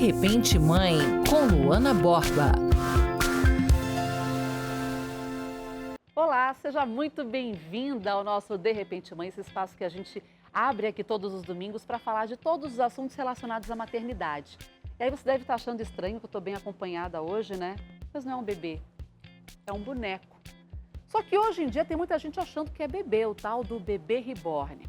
Repente Mãe, com Luana Borba. Olá, seja muito bem-vinda ao nosso De Repente Mãe, esse espaço que a gente abre aqui todos os domingos para falar de todos os assuntos relacionados à maternidade. E aí você deve estar achando estranho que eu estou bem acompanhada hoje, né? Mas não é um bebê, é um boneco. Só que hoje em dia tem muita gente achando que é bebê, o tal do bebê reborn.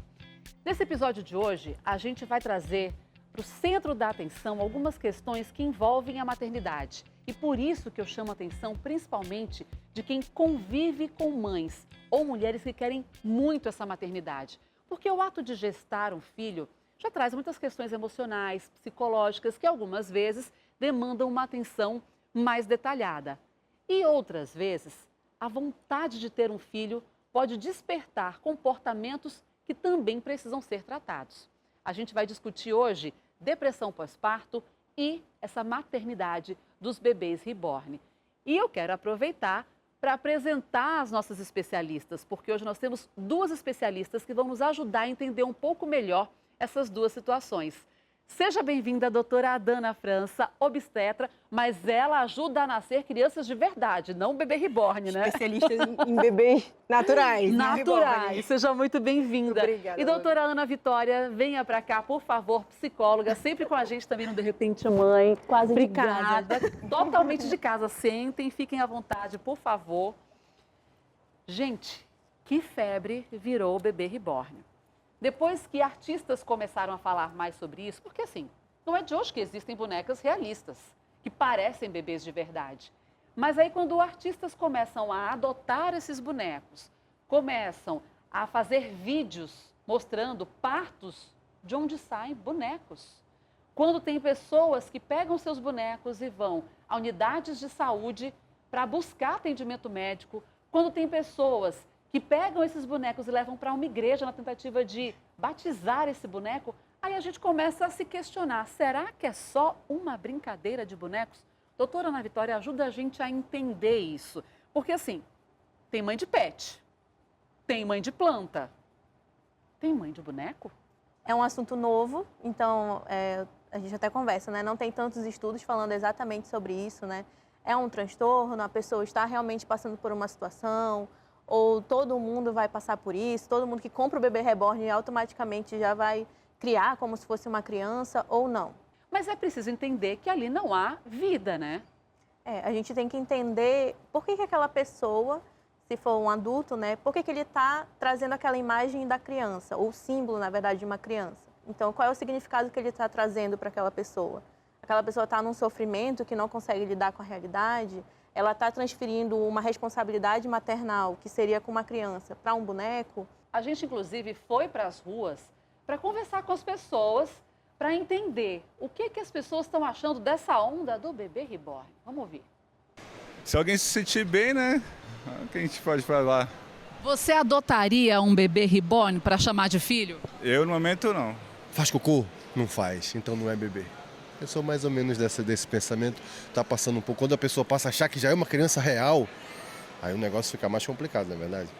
Nesse episódio de hoje, a gente vai trazer para o centro da atenção algumas questões que envolvem a maternidade. E por isso que eu chamo a atenção principalmente de quem convive com mães ou mulheres que querem muito essa maternidade. Porque o ato de gestar um filho já traz muitas questões emocionais, psicológicas, que algumas vezes demandam uma atenção mais detalhada. E outras vezes, a vontade de ter um filho pode despertar comportamentos que também precisam ser tratados. A gente vai discutir hoje depressão pós-parto e essa maternidade dos bebês reborn. E eu quero aproveitar para apresentar as nossas especialistas, porque hoje nós temos duas especialistas que vão nos ajudar a entender um pouco melhor essas duas situações. Seja bem-vinda a doutora Adana França, obstetra, mas ela ajuda a nascer crianças de verdade, não bebê reborn, né? Especialista em bebês naturais. Naturais, seja muito bem-vinda. Obrigada. E doutora Ana Vitória, venha para cá, por favor, psicóloga, sempre com a gente também no De Repente Mãe. Quase Obrigada. de casa. Totalmente de casa. Sentem, fiquem à vontade, por favor. Gente, que febre virou o bebê reborn. Depois que artistas começaram a falar mais sobre isso, porque assim, não é de hoje que existem bonecas realistas, que parecem bebês de verdade. Mas aí quando artistas começam a adotar esses bonecos, começam a fazer vídeos mostrando partos de onde saem bonecos. Quando tem pessoas que pegam seus bonecos e vão a unidades de saúde para buscar atendimento médico, quando tem pessoas que pegam esses bonecos e levam para uma igreja na tentativa de batizar esse boneco, aí a gente começa a se questionar, será que é só uma brincadeira de bonecos? Doutora Ana Vitória, ajuda a gente a entender isso. Porque assim, tem mãe de pet, tem mãe de planta, tem mãe de boneco? É um assunto novo, então a gente até conversa, né? Não tem tantos estudos falando exatamente sobre isso, né? É um transtorno, a pessoa está realmente passando por uma situação, ou todo mundo vai passar por isso, todo mundo que compra o bebê reborn automaticamente já vai criar como se fosse uma criança ou não. Mas é preciso entender que ali não há vida, né? A gente tem que entender por que aquela pessoa, se for um adulto, né, por que ele está trazendo aquela imagem da criança, ou símbolo, na verdade, de uma criança. Então, qual é o significado que ele está trazendo para aquela pessoa? Aquela pessoa está num sofrimento que não consegue lidar com a realidade, ela está transferindo uma responsabilidade maternal, que seria com uma criança, para um boneco. A gente, inclusive, foi para as ruas para conversar com as pessoas, para entender o que as pessoas estão achando dessa onda do bebê reborn. Vamos ouvir. Se alguém se sentir bem, né? O que a gente pode falar? Você adotaria um bebê reborn para chamar de filho? Eu, no momento, não. Faz cocô? Não faz, então não é bebê. Eu sou mais ou menos desse pensamento, tá passando um pouco. Quando a pessoa passa a achar que já é uma criança real, aí o negócio fica mais complicado, na verdade.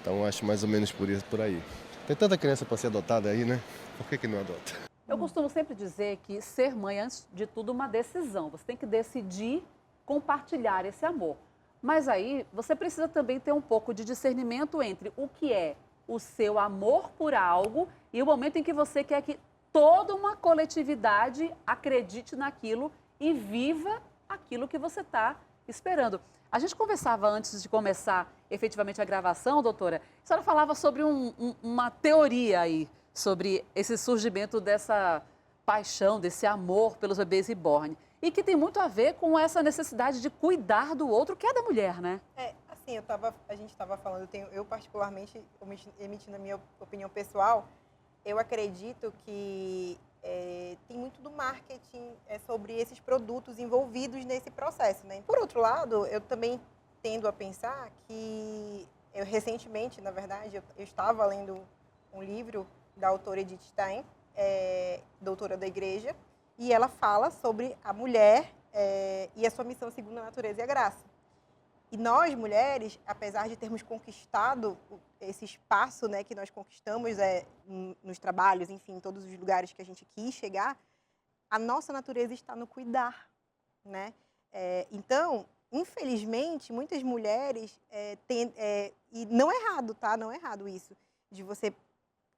Então eu acho mais ou menos por aí. Tem tanta criança para ser adotada aí, né? Por que não adota? Eu costumo sempre dizer que ser mãe é, antes de tudo, uma decisão. Você tem que decidir compartilhar esse amor. Mas aí você precisa também ter um pouco de discernimento entre o que é o seu amor por algo e o momento em que você quer que toda uma coletividade acredite naquilo e viva aquilo que você está esperando. A gente conversava antes de começar efetivamente a gravação, doutora, a senhora falava sobre uma teoria aí, sobre esse surgimento dessa paixão, desse amor pelos bebês reborn, e que tem muito a ver com essa necessidade de cuidar do outro, que é da mulher, né? Assim, a gente estava falando, eu particularmente, emitindo a minha opinião pessoal, eu acredito que tem muito do marketing sobre esses produtos envolvidos nesse processo, né? Por outro lado, eu também tendo a pensar que eu recentemente, na verdade, eu estava lendo um livro da autora Edith Stein, doutora da igreja, e ela fala sobre a mulher e a sua missão segundo a natureza e a graça. E nós, mulheres, apesar de termos conquistado esse espaço, né, que nós conquistamos nos trabalhos, enfim, em todos os lugares que a gente quis chegar, a nossa natureza está no cuidar, né? Então, infelizmente, muitas mulheres e não é errado, tá? Não é errado isso, de você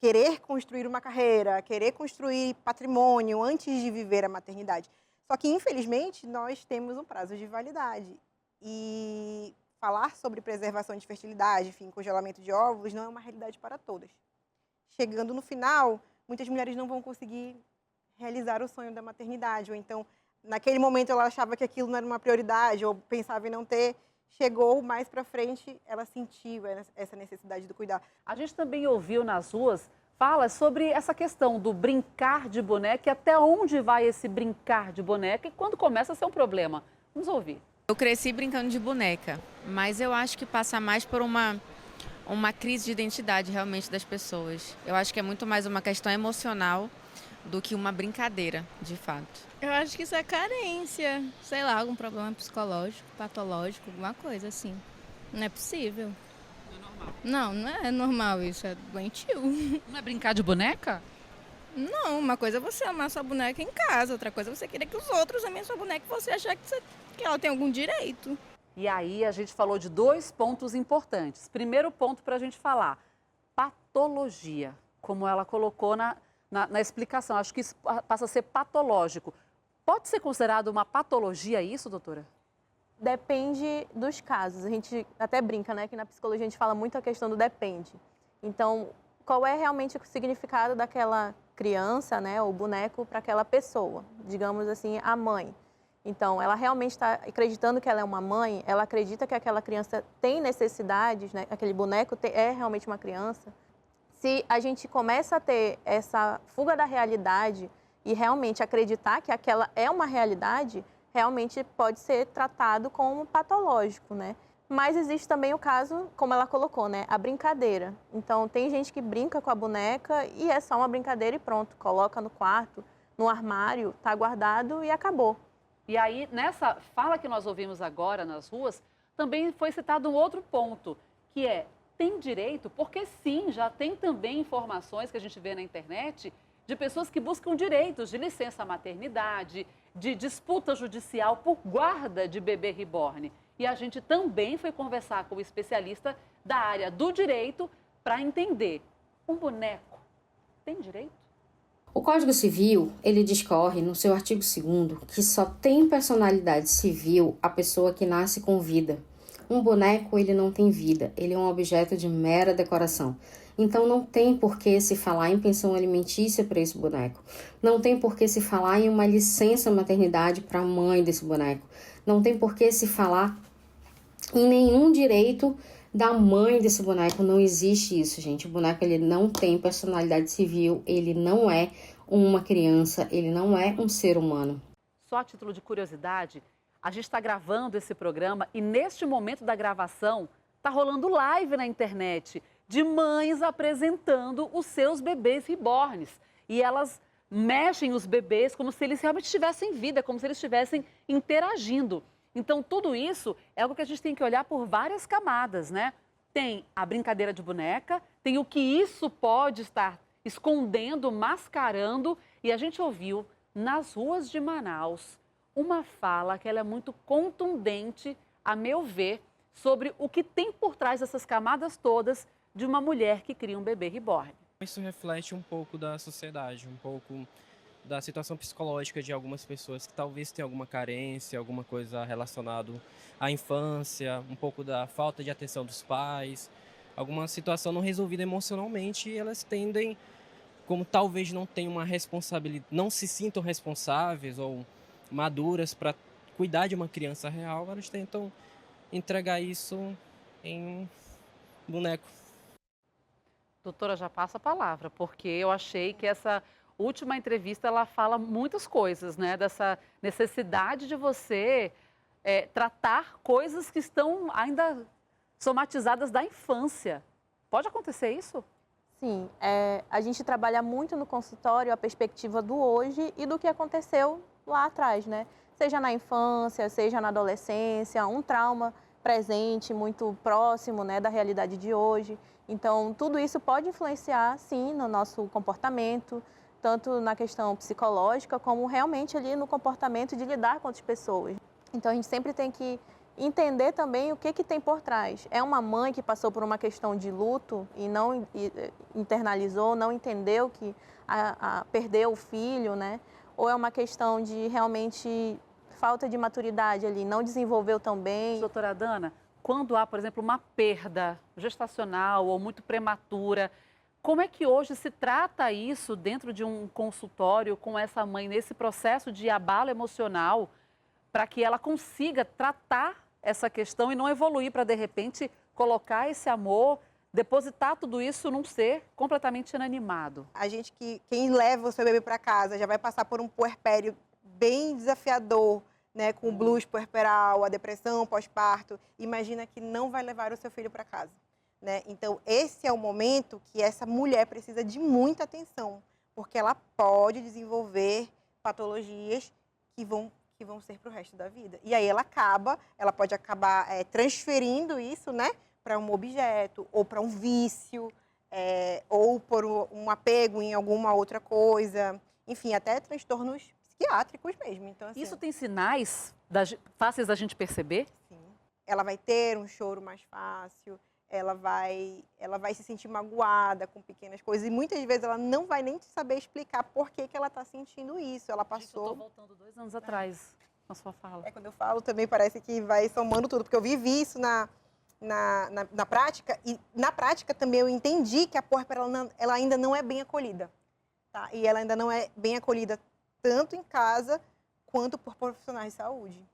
querer construir uma carreira, querer construir patrimônio antes de viver a maternidade. Só que, infelizmente, nós temos um prazo de validade. E falar sobre preservação de fertilidade, enfim, congelamento de óvulos, não é uma realidade para todas. Chegando no final, muitas mulheres não vão conseguir realizar o sonho da maternidade, ou então, naquele momento, ela achava que aquilo não era uma prioridade, ou pensava em não ter. Chegou mais para frente, ela sentiu essa necessidade do cuidar. A gente também ouviu nas ruas fala sobre essa questão do brincar de boneca e até onde vai esse brincar de boneca e quando começa a ser um problema. Vamos ouvir. Eu cresci brincando de boneca, mas eu acho que passa mais por uma crise de identidade realmente das pessoas. Eu acho que é muito mais uma questão emocional do que uma brincadeira, de fato. Eu acho que isso é carência, sei lá, algum problema psicológico, patológico, alguma coisa assim. Não é possível. Não é normal? Não é normal isso, é doentio. Não é brincar de boneca? Não, uma coisa é você amar sua boneca em casa, outra coisa é você querer que os outros amem sua boneca e você achar que ela tem algum direito. E aí a gente falou de 2 pontos importantes. Primeiro ponto para a gente falar, patologia, como ela colocou na explicação. Acho que isso passa a ser patológico. Pode ser considerado uma patologia isso, doutora? Depende dos casos. A gente até brinca, né, que na psicologia a gente fala muito a questão do depende. Então, qual é realmente o significado daquela criança, né, ou boneco para aquela pessoa? Digamos assim, a mãe. Então, ela realmente está acreditando que ela é uma mãe, ela acredita que aquela criança tem necessidades, né, aquele boneco é realmente uma criança. Se a gente começa a ter essa fuga da realidade e realmente acreditar que aquela é uma realidade, realmente pode ser tratado como patológico, né? Mas existe também o caso, como ela colocou, né? A brincadeira. Então, tem gente que brinca com a boneca e é só uma brincadeira e pronto. Coloca no quarto, no armário, tá guardado e acabou. E aí, nessa fala que nós ouvimos agora nas ruas, também foi citado um outro ponto, que é, tem direito, porque sim, já tem também informações que a gente vê na internet de pessoas que buscam direitos de licença maternidade, de disputa judicial por guarda de bebê reborn. E a gente também foi conversar com o especialista da área do direito para entender, um boneco tem direito? O Código Civil, ele discorre no seu artigo 2º que só tem personalidade civil a pessoa que nasce com vida. Um boneco, ele não tem vida, ele é um objeto de mera decoração. Então não tem por que se falar em pensão alimentícia para esse boneco. Não tem por que se falar em uma licença maternidade para a mãe desse boneco. Não tem por que se falar em nenhum direito da mãe desse boneco. Não existe isso, gente. O boneco, ele não tem personalidade civil, ele não é uma criança, ele não é um ser humano. Só a título de curiosidade, a gente está gravando esse programa e neste momento da gravação está rolando live na internet de mães apresentando os seus bebês reborns. E elas mexem os bebês como se eles realmente tivessem vida, como se eles estivessem interagindo. Então, tudo isso é algo que a gente tem que olhar por várias camadas, né? Tem a brincadeira de boneca, tem o que isso pode estar escondendo, mascarando. E a gente ouviu nas ruas de Manaus uma fala que ela é muito contundente, a meu ver, sobre o que tem por trás dessas camadas todas de uma mulher que cria um bebê reborn. Isso reflete um pouco da sociedade, um pouco da situação psicológica de algumas pessoas que talvez tenham alguma carência, alguma coisa relacionada à infância, um pouco da falta de atenção dos pais, alguma situação não resolvida emocionalmente e elas tendem, como talvez não tenham uma responsabilidade, não se sintam responsáveis ou maduras para cuidar de uma criança real, elas tentam entregar isso em um boneco. Doutora, já passa a palavra, porque eu achei que essa última entrevista ela fala muitas coisas, né? Dessa necessidade de você tratar coisas que estão ainda somatizadas da infância. Pode acontecer isso? Sim, a gente trabalha muito no consultório a perspectiva do hoje e do que aconteceu lá atrás, né? Seja na infância, seja na adolescência, um trauma presente, muito próximo, né, da realidade de hoje. Então, tudo isso pode influenciar, sim, no nosso comportamento, tanto na questão psicológica, como realmente ali no comportamento de lidar com outras pessoas. Então, a gente sempre tem que entender também o que tem por trás. É uma mãe que passou por uma questão de luto e não internalizou, não entendeu que perdeu o filho, né? Ou é uma questão de realmente falta de maturidade ali, não desenvolveu tão bem. Doutora Dana, quando há, por exemplo, uma perda gestacional ou muito prematura, como é que hoje se trata isso dentro de um consultório com essa mãe nesse processo de abalo emocional para que ela consiga tratar essa questão e não evoluir para, de repente, colocar esse amor, depositar tudo isso num ser completamente inanimado? A gente quem leva o seu bebê para casa já vai passar por um puerpério bem desafiador, né, com o blues puerperal, a depressão pós-parto. Imagina que não vai levar o seu filho para casa, né? Então, esse é o momento que essa mulher precisa de muita atenção, porque ela pode desenvolver patologias que vão ser para o resto da vida. E aí ela pode acabar transferindo isso, né, para um objeto, ou para um vício, ou por um apego em alguma outra coisa, enfim, até transtornos psiquiátricos mesmo. Então, assim, isso tem sinais fáceis da gente perceber? Sim. Ela vai ter um choro mais fácil, ela vai se sentir magoada com pequenas coisas, e muitas vezes ela não vai nem saber explicar por que ela está sentindo isso. Ela passou... Gente, eu estou voltando 2 anos atrás com a sua fala. Quando eu falo também parece que vai somando tudo, porque eu vivi isso na prática, e na prática também eu entendi que a puérpera ela ainda não é bem acolhida, tá? E ela ainda não é bem acolhida tanto em casa quanto por profissionais de saúde,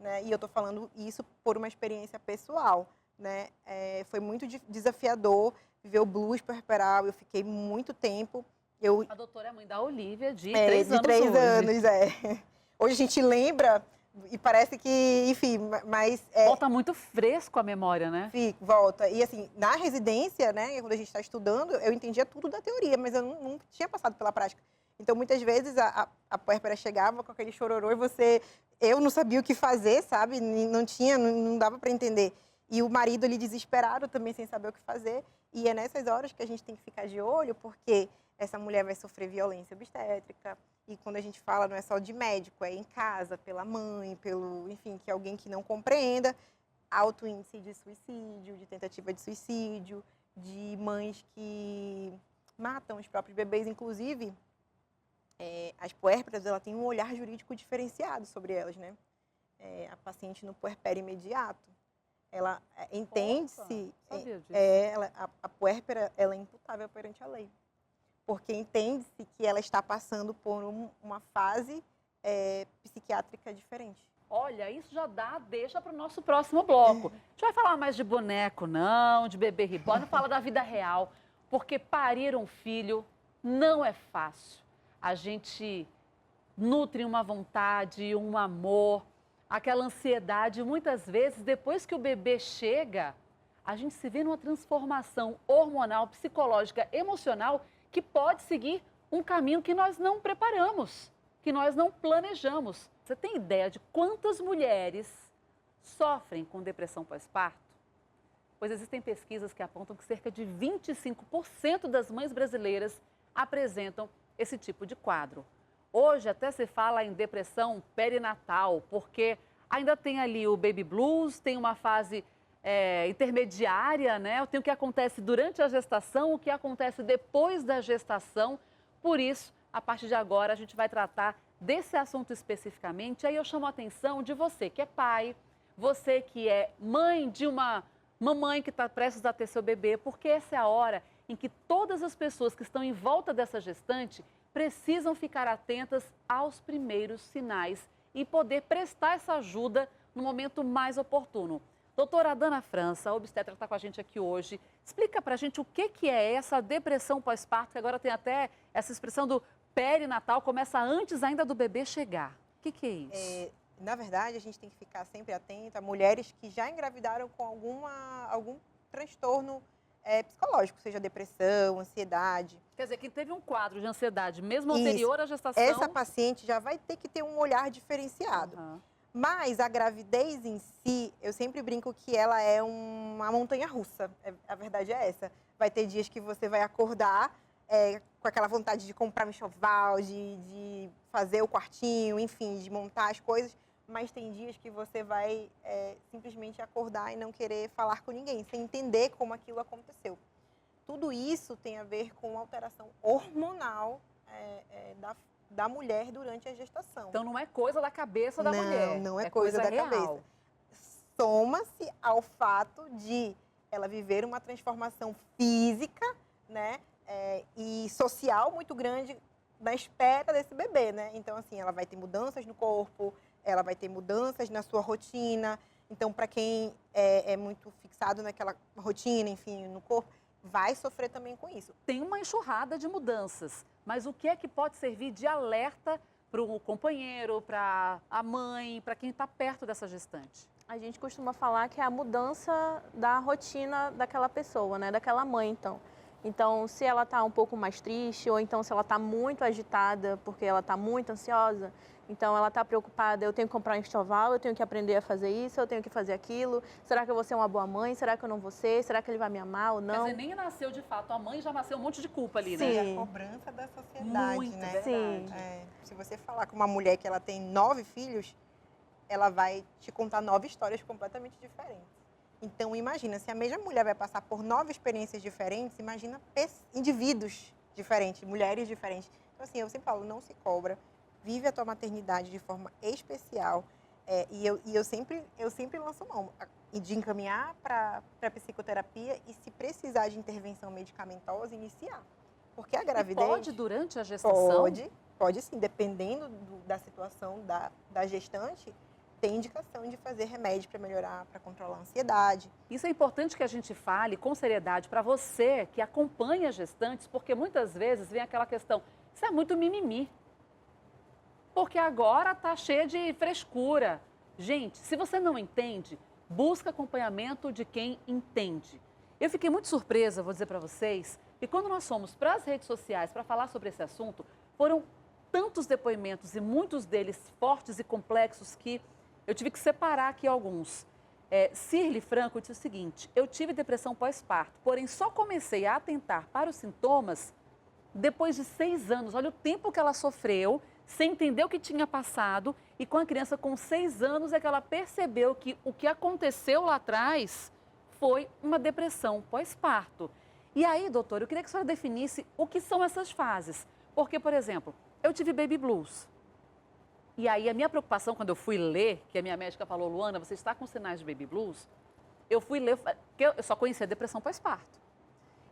né? E eu estou falando isso por uma experiência pessoal, né? Foi muito desafiador viver o blues puerperal. Eu fiquei muito tempo. A doutora é mãe da Olivia, de 3 anos. De 3 hoje. anos. Hoje a gente lembra e parece que, enfim, mas... Volta muito fresco a memória, né? Volta. E assim, na residência, né, quando a gente está estudando, eu entendia tudo da teoria, mas eu não tinha passado pela prática. Então, muitas vezes, a puérpera chegava com aquele chororô e eu não sabia o que fazer, sabe? Não dava para entender. E o marido ali desesperado também, sem saber o que fazer. E é nessas horas que a gente tem que ficar de olho, porque essa mulher vai sofrer violência obstétrica. E quando a gente fala, não é só de médico, é em casa, pela mãe, enfim, que alguém que não compreenda. Alto índice de suicídio, de tentativa de suicídio, de mães que matam os próprios bebês. Inclusive, as puérperas, ela tem um olhar jurídico diferenciado sobre elas, né? A paciente no puerpério imediato, ela entende-se, a puérpera, ela é imputável perante a lei, porque entende-se que ela está passando por uma fase psiquiátrica diferente. Olha, isso já deixa para o nosso próximo bloco. A gente vai falar mais de boneco, não, de bebê reborn, fala da vida real, porque parir um filho não é fácil. A gente nutre uma vontade, um amor, aquela ansiedade. Muitas vezes, depois que o bebê chega, a gente se vê numa transformação hormonal, psicológica, emocional, que pode seguir um caminho que nós não preparamos, que nós não planejamos. Você tem ideia de quantas mulheres sofrem com depressão pós-parto? Pois existem pesquisas que apontam que cerca de 25% das mães brasileiras apresentam esse tipo de quadro. Hoje até se fala em depressão perinatal, porque ainda tem ali o baby blues, tem uma fase intermediária, né? Tem o que acontece durante a gestação, o que acontece depois da gestação. Por isso, a partir de agora, a gente vai tratar desse assunto especificamente. Aí eu chamo a atenção de você que é pai, você que é mãe de uma mamãe que está prestes a ter seu bebê, porque essa é a hora em que todas as pessoas que estão em volta dessa gestante precisam ficar atentas aos primeiros sinais e poder prestar essa ajuda no momento mais oportuno. Doutora Dana França, a obstetra, está com a gente aqui hoje. Explica pra gente o que é essa depressão pós-parto, que agora tem até essa expressão do perinatal, começa antes ainda do bebê chegar. O que é isso? Na verdade, a gente tem que ficar sempre atenta a mulheres que já engravidaram com algum transtorno psicológico, seja depressão, ansiedade. Quer dizer, quem teve um quadro de ansiedade, mesmo anterior à gestação... Essa paciente já vai ter que ter um olhar diferenciado. Uhum. Mas a gravidez em si, eu sempre brinco que ela é uma montanha-russa. A verdade é essa. Vai ter dias que você vai acordar com aquela vontade de comprar um enxoval, de fazer o quartinho, enfim, de montar as coisas, mas tem dias que você vai simplesmente acordar e não querer falar com ninguém, sem entender como aquilo aconteceu. Tudo isso tem a ver com alteração hormonal da mulher durante a gestação. Então não é coisa da cabeça da mulher. Não é coisa da real. cabeça. Soma-se ao fato de ela viver uma transformação física, né, e social muito grande na espera desse bebê, né? Então, assim, ela vai ter mudanças no corpo, ela vai ter mudanças na sua rotina. Então, para quem é muito fixado naquela rotina, enfim, no corpo, vai sofrer também com isso. Tem uma enxurrada de mudanças, mas o que é que pode servir de alerta para o companheiro, para a mãe, para quem está perto dessa gestante? A gente costuma falar que é a mudança da rotina daquela pessoa, né? Daquela mãe, então. Então, se ela está um pouco mais triste, ou então se ela está muito agitada porque ela está muito ansiosa, então ela está preocupada, eu tenho que comprar um enxoval, eu tenho que aprender a fazer isso, eu tenho que fazer aquilo. Será que eu vou ser uma boa mãe? Será que eu não vou ser? Será que ele vai me amar ou não? Quer dizer, nem nasceu de fato, a mãe já nasceu um monte de culpa ali, Sim. né? É a cobrança da sociedade, Muito, né? Sim. Se você falar com uma mulher que ela tem 9 filhos, ela vai te contar 9 histórias completamente diferentes. Então, imagina, se a mesma mulher vai passar por 9 experiências diferentes, imagina indivíduos diferentes, mulheres diferentes. Então, assim, eu sempre falo, não se cobra, vive a tua maternidade de forma especial. E eu sempre lanço mão de encaminhar para a psicoterapia e, se precisar de intervenção medicamentosa, iniciar. Porque a gravidez... E pode durante a gestação? Pode sim, dependendo da situação da gestante, tem indicação de fazer remédio para melhorar, para controlar a ansiedade. Isso é importante que a gente fale com seriedade para você que acompanha gestantes, porque muitas vezes vem aquela questão, isso é muito mimimi. Porque agora está cheia de frescura. Gente, se você não entende, busca acompanhamento de quem entende. Eu fiquei muito surpresa, vou dizer para vocês, que quando nós fomos para as redes sociais para falar sobre esse assunto, foram tantos depoimentos e muitos deles fortes e complexos que eu tive que separar aqui alguns. Cirle Franco disse o seguinte, eu tive depressão pós-parto, porém só comecei a atentar para os sintomas depois de 6 anos. Olha o tempo que ela sofreu, sem entender o que tinha passado, e com a criança com 6 anos é que ela percebeu que o que aconteceu lá atrás foi uma depressão pós-parto. E aí, doutor, eu queria que a senhora definisse o que são essas fases. Porque, por exemplo, eu tive baby blues. E aí, a minha preocupação, quando eu fui ler, que a minha médica falou, Luana, você está com sinais de baby blues, eu fui ler, porque eu só conhecia depressão pós-parto.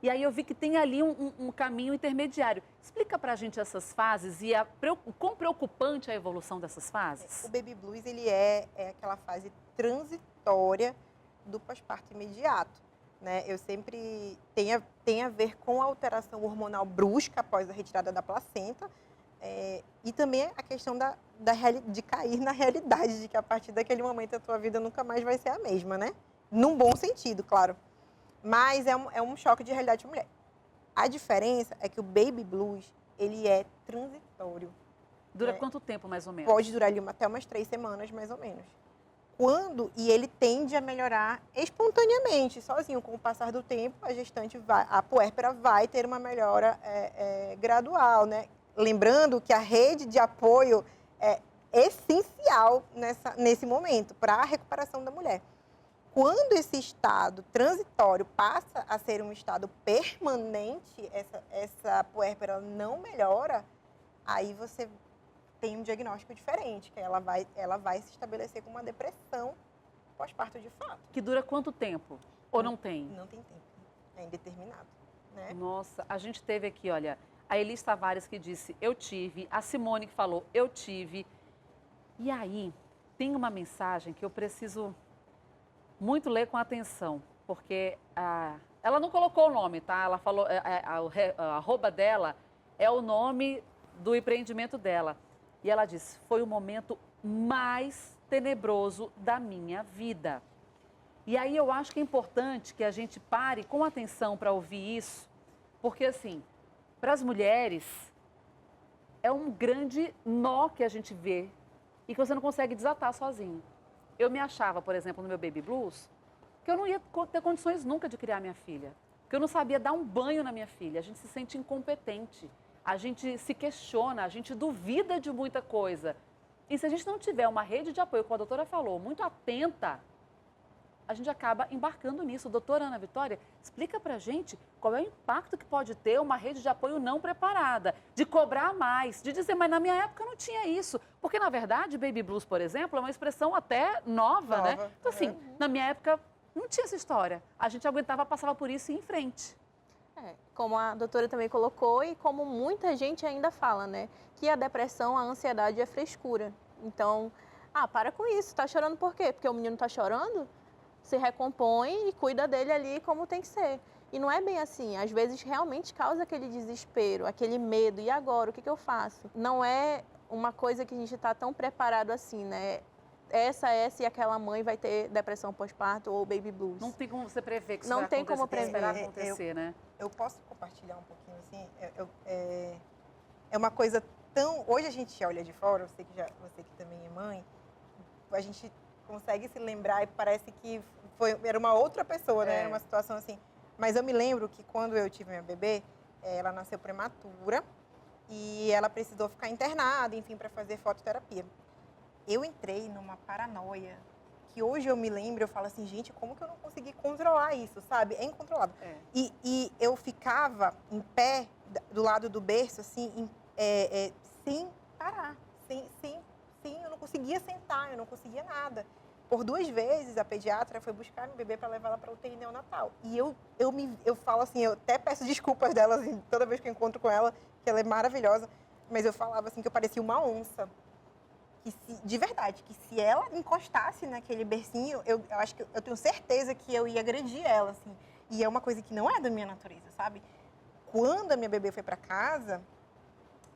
E aí eu vi que tem ali um caminho intermediário. Explica pra gente essas fases e o quão preocupante é a evolução dessas fases. O baby blues, ele é aquela fase transitória do pós-parto imediato, né? Eu sempre tem a ver com a alteração hormonal brusca após a retirada da placenta, e também a questão de cair na realidade, de que a partir daquele momento a tua vida nunca mais vai ser a mesma, né? Num bom sentido, claro. Mas é um choque de realidade de mulher. A diferença é que o baby blues, ele é transitório. Dura quanto tempo, mais ou menos? Pode durar ali até umas 3 semanas, mais ou menos. E ele tende a melhorar espontaneamente, sozinho. Com o passar do tempo, a puérpera vai ter uma melhora gradual, né? Lembrando que a rede de apoio é essencial nesse momento para a recuperação da mulher. Quando esse estado transitório passa a ser um estado permanente, essa puérpera não melhora, aí você tem um diagnóstico diferente, que ela vai se estabelecer com uma depressão pós-parto de fato. Que dura quanto tempo? Ou não tem? Não tem tempo, é indeterminado, né? Nossa, a gente teve aqui, olha, a Elis Tavares que disse, eu tive, a Simone que falou, eu tive. E aí, tem uma mensagem que eu preciso muito ler com atenção, porque ela não colocou o nome, tá? Ela falou, a arroba dela é o nome do empreendimento dela. E ela disse, foi o momento mais tenebroso da minha vida. E aí eu acho que é importante que a gente pare com atenção para ouvir isso, porque assim, para as mulheres, é um grande nó que a gente vê e que você não consegue desatar sozinho. Eu me achava, por exemplo, no meu baby blues, que eu não ia ter condições nunca de criar minha filha. porque eu não sabia dar um banho na minha filha. A gente se sente incompetente, a gente se questiona, a gente duvida de muita coisa. E se a gente não tiver uma rede de apoio, como a doutora falou, muito atenta, a gente acaba embarcando nisso. Doutora Ana Vitória, explica pra gente qual é o impacto que pode ter uma rede de apoio não preparada, de cobrar mais, de dizer, mas na minha época não tinha isso. Porque, na verdade, baby blues, por exemplo, é uma expressão até nova, né? Então, assim, na minha época não tinha essa história. A gente aguentava, passava por isso e ia em frente. Como a doutora também colocou e como muita gente ainda fala, né? Que a depressão, a ansiedade é frescura. Então, para com isso, tá chorando por quê? Porque o menino tá chorando? Se recompõe e cuida dele ali como tem que ser. E não é bem assim. Às vezes realmente causa aquele desespero, aquele medo. E agora, o que eu faço? Não é uma coisa que a gente está tão preparado assim, né? Essa e aquela mãe vai ter depressão pós-parto ou baby blues. Não tem como você prever que isso não vai tem acontecer, como prever. esperar acontecer, né? Eu posso compartilhar um pouquinho, assim? É uma coisa tão... Hoje a gente olha de fora, você que também é mãe, a gente consegue se lembrar e parece que era uma outra pessoa, né? Era uma situação assim. Mas eu me lembro que quando eu tive minha bebê, ela nasceu prematura e ela precisou ficar internada, enfim, para fazer fototerapia. Eu entrei numa paranoia que hoje eu me lembro, eu falo assim, gente, como que eu não consegui controlar isso, sabe? É incontrolável. E eu ficava em pé, do lado do berço, assim, sem parar, eu não conseguia sentar, eu não conseguia nada. Por 2 vezes, a pediatra foi buscar meu bebê para levar ela para UTI neonatal. E eu falo assim, eu até peço desculpas dela, assim, toda vez que eu encontro com ela, que ela é maravilhosa, mas eu falava assim que eu parecia uma onça. De verdade, que se ela encostasse naquele bercinho, eu acho que eu tenho certeza que eu ia agredir ela, assim. E é uma coisa que não é da minha natureza, sabe? Quando a minha bebê foi para casa,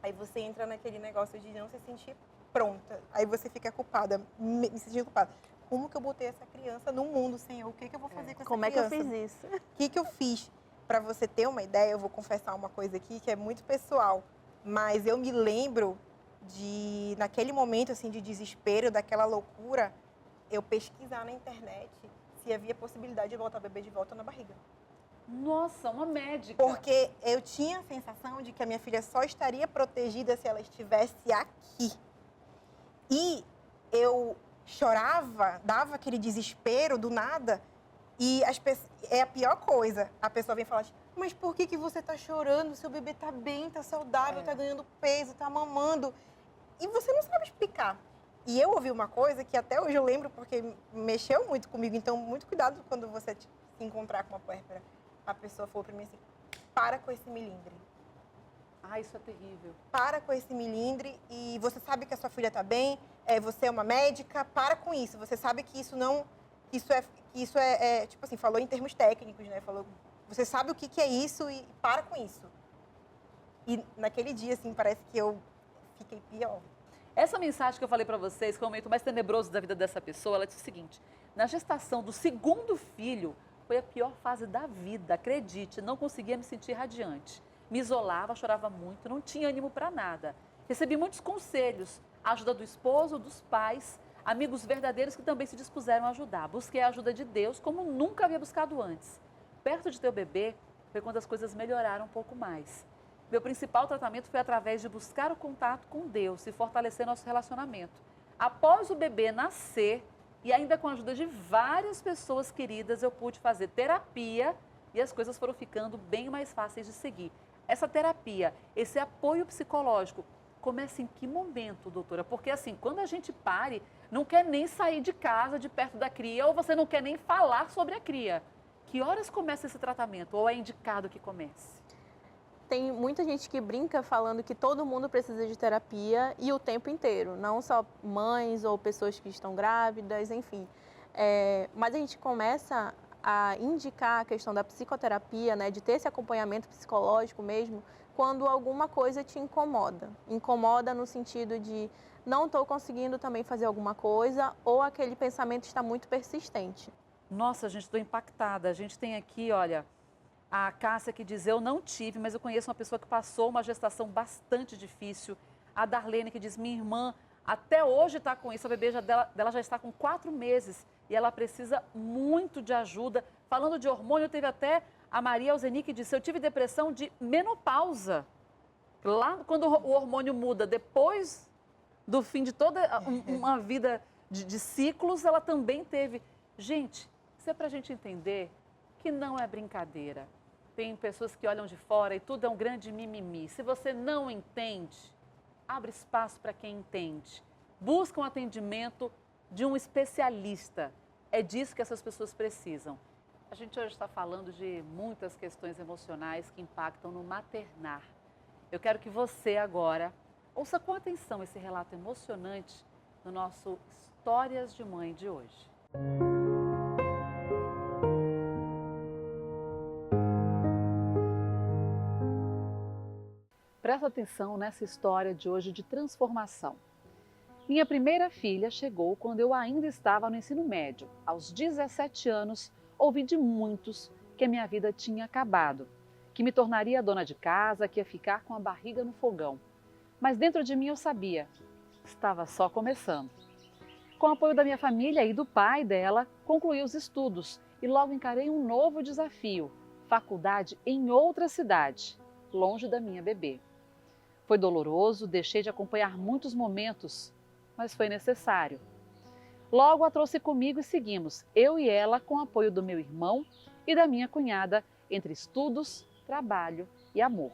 aí você entra naquele negócio de não se sentir pronta. Aí você fica culpada, me sentindo culpada. Como que eu botei essa criança no mundo, Senhor? O que eu vou fazer com essa Como criança? Como é que eu fiz isso? O que eu fiz? Para você ter uma ideia, eu vou confessar uma coisa aqui que é muito pessoal, mas eu me lembro naquele momento assim de desespero, daquela loucura, eu pesquisar na internet se havia possibilidade de botar o bebê de volta na barriga. Nossa, uma médica. Porque eu tinha a sensação de que a minha filha só estaria protegida se ela estivesse aqui. E eu chorava, dava aquele desespero do nada, e é a pior coisa. A pessoa vem falar, mas por que você está chorando? Seu bebê está bem, está saudável, está ganhando peso, está mamando. E você não sabe explicar. E eu ouvi uma coisa que até hoje eu lembro, porque mexeu muito comigo. Então, muito cuidado quando você se encontrar com uma puérpera. A pessoa falou para mim assim, para com esse milindre. Isso é terrível. Para com esse milindre e você sabe que a sua filha está bem, você é uma médica, para com isso. Você sabe que isso não... Isso é tipo assim, falou em termos técnicos, né? Falou, você sabe o que é isso e para com isso. E naquele dia, assim, parece que eu fiquei pior. Essa mensagem que eu falei para vocês, que é o momento mais tenebroso da vida dessa pessoa, ela disse o seguinte, na gestação do 2º filho, foi a pior fase da vida, acredite, não conseguia me sentir radiante. Me isolava, chorava muito, não tinha ânimo para nada. Recebi muitos conselhos, a ajuda do esposo, dos pais, amigos verdadeiros que também se dispuseram a ajudar. Busquei a ajuda de Deus como nunca havia buscado antes. Perto de ter o bebê, foi quando as coisas melhoraram um pouco mais. Meu principal tratamento foi através de buscar o contato com Deus e fortalecer nosso relacionamento. Após o bebê nascer, e ainda com a ajuda de várias pessoas queridas, eu pude fazer terapia e as coisas foram ficando bem mais fáceis de seguir. Essa terapia, esse apoio psicológico, começa em que momento, doutora? Porque assim, quando a gente pare, não quer nem sair de casa, de perto da cria, ou você não quer nem falar sobre a cria. Que horas começa esse tratamento? Ou é indicado que comece? Tem muita gente que brinca falando que todo mundo precisa de terapia e o tempo inteiro, não só mães ou pessoas que estão grávidas, enfim. Mas a gente começa a indicar a questão da psicoterapia, né, de ter esse acompanhamento psicológico mesmo, quando alguma coisa te incomoda. Incomoda no sentido de não estou conseguindo também fazer alguma coisa ou aquele pensamento está muito persistente. Nossa, gente, estou impactada. A gente tem aqui, olha... A Cássia que diz, eu não tive, mas eu conheço uma pessoa que passou uma gestação bastante difícil. A Darlene que diz, minha irmã até hoje está com isso, a bebê dela já está com 4 meses e ela precisa muito de ajuda. Falando de hormônio, teve até A Maria Alzenique disse, eu tive depressão de menopausa. Lá quando o hormônio muda, depois do fim de toda uma vida de ciclos, ela também teve. Gente, isso é para a gente entender que não é brincadeira. Tem pessoas que olham de fora e tudo é um grande mimimi. Se você não entende, abre espaço para quem entende. Busca um atendimento de um especialista. É disso que essas pessoas precisam. A gente hoje está falando de muitas questões emocionais que impactam no maternar. Eu quero que você agora ouça com atenção esse relato emocionante no nosso Histórias de Mãe de hoje. Presta atenção nessa história de hoje de transformação. Minha primeira filha chegou quando eu ainda estava no ensino médio. Aos 17 anos, ouvi de muitos que a minha vida tinha acabado, que me tornaria dona de casa, que ia ficar com a barriga no fogão. Mas dentro de mim eu sabia, estava só começando. Com o apoio da minha família e do pai dela, concluí os estudos e logo encarei um novo desafio, faculdade em outra cidade, longe da minha bebê. Foi doloroso, deixei de acompanhar muitos momentos, mas foi necessário. Logo a trouxe comigo e seguimos, eu e ela, com o apoio do meu irmão e da minha cunhada, entre estudos, trabalho e amor.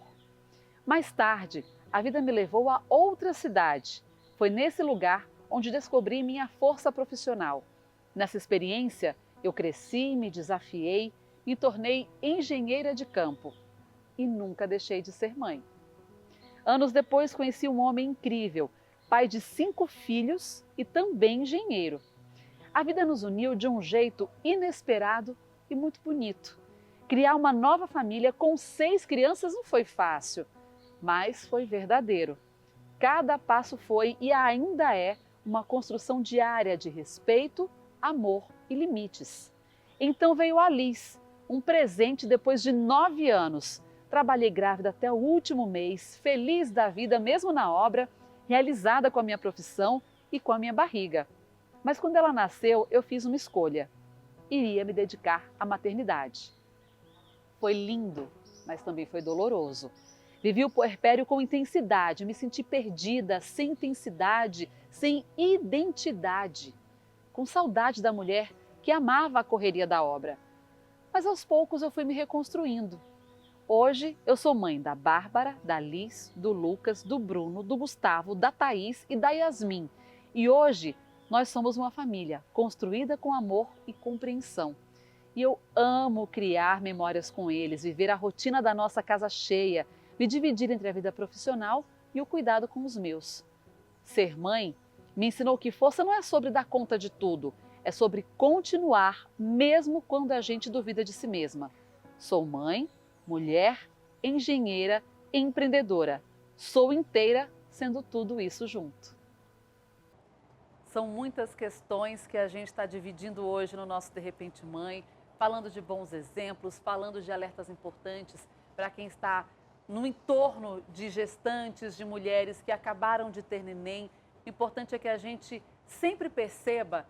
Mais tarde, a vida me levou a outra cidade. Foi nesse lugar onde descobri minha força profissional. Nessa experiência, eu cresci, me desafiei, me tornei engenheira de campo e nunca deixei de ser mãe. Anos depois, conheci um homem incrível, pai de 5 filhos e também engenheiro. A vida nos uniu de um jeito inesperado e muito bonito. Criar uma nova família com 6 crianças não foi fácil, mas foi verdadeiro. Cada passo foi e ainda é uma construção diária de respeito, amor e limites. Então veio a Liz, um presente depois de 9 anos. Trabalhei grávida até o último mês, feliz da vida mesmo na obra, realizada com a minha profissão e com a minha barriga. Mas quando ela nasceu, eu fiz uma escolha. Iria me dedicar à maternidade. Foi lindo, mas também foi doloroso. Vivi o puerpério com intensidade, me senti perdida, sem intensidade, sem identidade. Com saudade da mulher que amava a correria da obra. Mas aos poucos eu fui me reconstruindo. Hoje eu sou mãe da Bárbara, da Liz, do Lucas, do Bruno, do Gustavo, da Thaís e da Yasmin. E hoje nós somos uma família construída com amor e compreensão. E eu amo criar memórias com eles, viver a rotina da nossa casa cheia, me dividir entre a vida profissional e o cuidado com os meus. Ser mãe me ensinou que força não é sobre dar conta de tudo, é sobre continuar mesmo quando a gente duvida de si mesma. Sou mãe, mulher, engenheira e empreendedora. Sou inteira sendo tudo isso junto. São muitas questões que a gente está dividindo hoje no nosso De Repente Mãe, falando de bons exemplos, falando de alertas importantes para quem está no entorno de gestantes, de mulheres que acabaram de ter neném. O importante é que a gente sempre perceba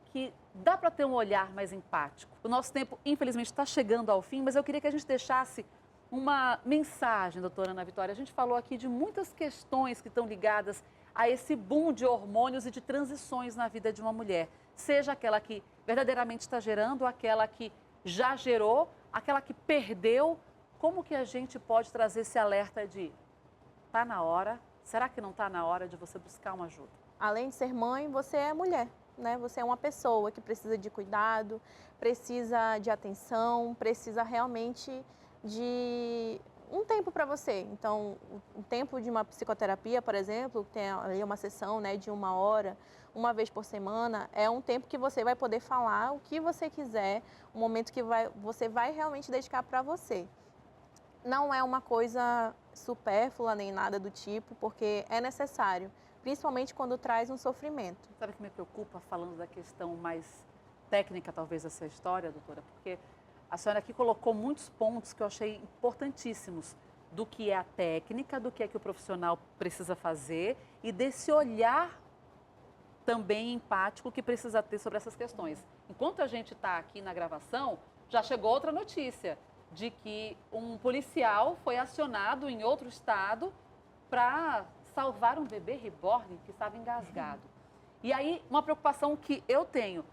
que dá para ter um olhar mais empático. O nosso tempo, infelizmente, está chegando ao fim, mas eu queria que a gente deixasse uma mensagem, doutora Ana Vitória. A gente falou aqui de muitas questões que estão ligadas a esse boom de hormônios e de transições na vida de uma mulher. Seja aquela que verdadeiramente está gerando, aquela que já gerou, aquela que perdeu. Como que a gente pode trazer esse alerta de está na hora? Será que não está na hora de você buscar uma ajuda? Além de ser mãe, você é mulher, né? Você é uma pessoa que precisa de cuidado, precisa de atenção, precisa realmente de um tempo para você. Então, o tempo de uma psicoterapia, por exemplo, tem ali uma sessão, né, de 1 hora, uma vez por semana, é um tempo que você vai poder falar o que você quiser, um momento que você vai realmente dedicar para você. Não é uma coisa supérflua nem nada do tipo, porque é necessário, principalmente quando traz um sofrimento. Sabe o que me preocupa, falando da questão mais técnica, talvez, dessa história, doutora? Porque a senhora aqui colocou muitos pontos que eu achei importantíssimos do que é a técnica, do que é que o profissional precisa fazer e desse olhar também empático que precisa ter sobre essas questões. Enquanto a gente está aqui na gravação, já chegou outra notícia. de que um policial foi acionado em outro estado para salvar um bebê reborn que estava engasgado. E aí, uma preocupação que eu tenho,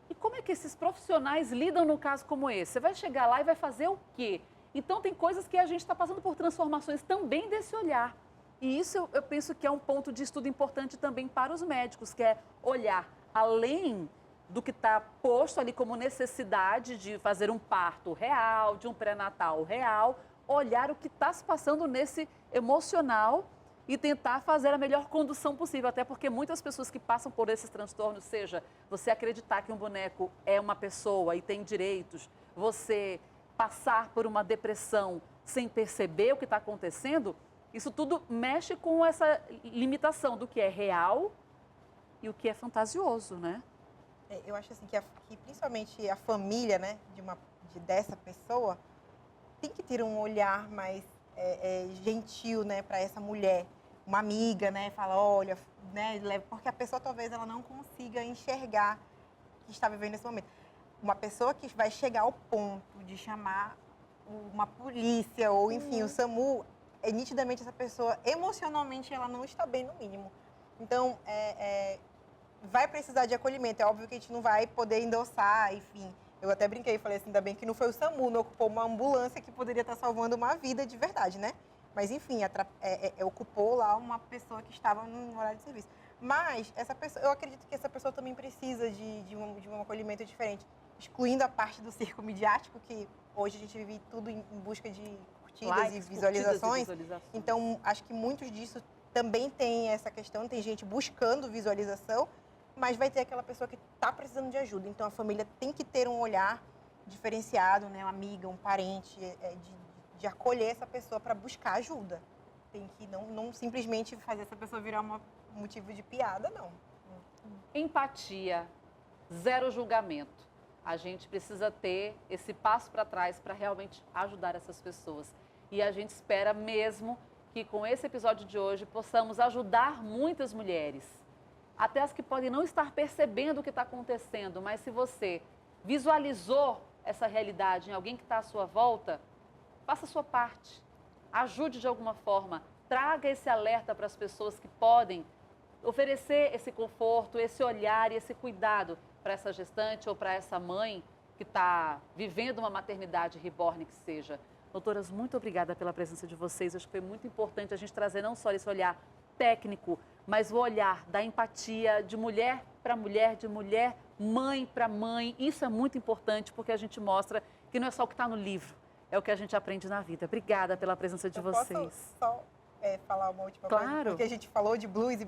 e como é que esses profissionais lidam num caso como esse? Você vai chegar lá e vai fazer o quê? Então, tem coisas que a gente está passando por transformações também desse olhar. E isso eu penso que é um ponto de estudo importante também para os médicos, que é olhar além do que está posto ali como necessidade de fazer um parto real, de um pré-natal real, olhar o que está se passando nesse emocional e tentar fazer a melhor condução possível, até porque muitas pessoas que passam por esses transtornos, seja você acreditar que um boneco é uma pessoa e tem direitos, você passar por uma depressão sem perceber o que está acontecendo, isso tudo mexe com essa limitação do que é real e o que é fantasioso, né? Eu acho assim que principalmente a família, né, dessa pessoa tem que ter um olhar mais gentil, né, para essa mulher, uma amiga, né, fala, olha, né, porque a pessoa talvez ela não consiga enxergar que está vivendo esse momento. Uma pessoa que vai chegar ao ponto de chamar uma polícia ou, enfim, o SAMU, nitidamente essa pessoa, emocionalmente, ela não está bem no mínimo. Então, vai precisar de acolhimento. É óbvio que a gente não vai poder endossar, enfim. Eu até brinquei e falei assim, ainda bem que não foi o SAMU, não ocupou uma ambulância que poderia estar salvando uma vida de verdade, né? Mas, enfim, ocupou lá uma pessoa que estava no horário de serviço. Mas, essa pessoa, eu acredito que essa pessoa também precisa de um acolhimento diferente, excluindo a parte do circo midiático, que hoje a gente vive tudo em busca de curtidas, likes, e visualizações. Então, acho que muitos disso também tem essa questão, tem gente buscando visualização, mas vai ter aquela pessoa que está precisando de ajuda. Então, a família tem que ter um olhar diferenciado, né? Uma amiga, um parente, de acolher essa pessoa para buscar ajuda. Tem que não simplesmente fazer essa pessoa virar um motivo de piada, não. Empatia, zero julgamento. A gente precisa ter esse passo para trás para realmente ajudar essas pessoas. E a gente espera mesmo que com esse episódio de hoje possamos ajudar muitas mulheres. Até as que podem não estar percebendo o que está acontecendo, mas se você visualizou essa realidade em alguém que está à sua volta, faça a sua parte, ajude de alguma forma, traga esse alerta para as pessoas que podem oferecer esse conforto, esse olhar e esse cuidado para essa gestante ou para essa mãe que está vivendo uma maternidade reborn que seja. Doutoras, muito obrigada pela presença de vocês. Acho que foi muito importante a gente trazer não só esse olhar técnico, mas o olhar da empatia de mulher para mulher, de mulher, mãe para mãe. Isso é muito importante porque a gente mostra que não é só o que está no livro, é o que a gente aprende na vida. Obrigada pela presença de vocês. Posso só falar uma última coisa? Porque a gente falou de blues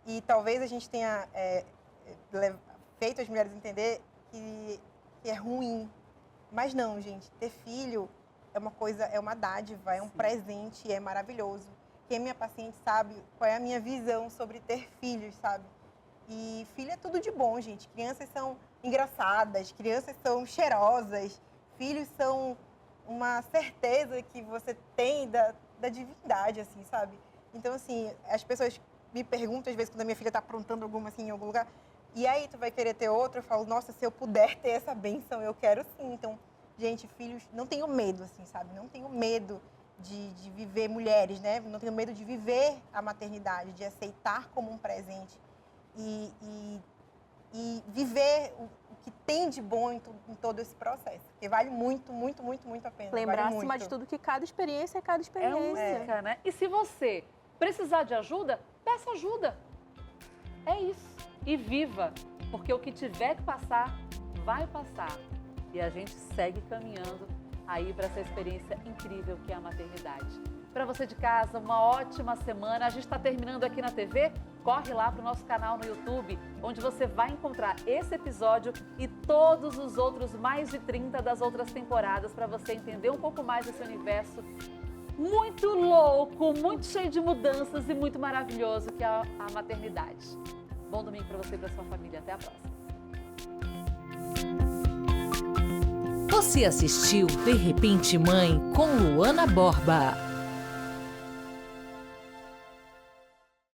e talvez a gente tenha feito as mulheres entender que é ruim. Mas não, gente, ter filho é uma coisa, é uma dádiva, é um presente, é maravilhoso. Quem é minha paciente sabe qual é a minha visão sobre ter filhos, sabe? E filho é tudo de bom, gente. Crianças são engraçadas, crianças são cheirosas, filhos são uma certeza que você tem da divindade, assim, sabe? Então, assim, as pessoas me perguntam, às vezes, quando a minha filha está aprontando alguma, assim, em algum lugar, e aí, tu vai querer ter outro? Eu falo, nossa, se eu puder ter essa bênção, eu quero sim. Então, gente, filhos, não tenho medo, assim, sabe? Não tenho medo de viver mulheres, né? Não tenho medo de viver a maternidade, de aceitar como um presente e viver o que tem de bom em todo esse processo. Porque vale muito, muito, muito, muito a pena. Lembrar, vale acima de tudo, que cada experiência é cada experiência. É única, né? E se você precisar de ajuda, peça ajuda. É isso. E viva, porque o que tiver que passar, vai passar. E a gente segue caminhando aí para essa experiência incrível que é a maternidade. Para você de casa, uma ótima semana. A gente está terminando aqui na TV. Corre lá para o nosso canal no YouTube, onde você vai encontrar esse episódio e todos os outros mais de 30 das outras temporadas para você entender um pouco mais desse universo muito louco, muito cheio de mudanças e muito maravilhoso que é a maternidade. Bom domingo para você e para sua família. Até a próxima. Você assistiu De Repente Mãe com Luana Borba.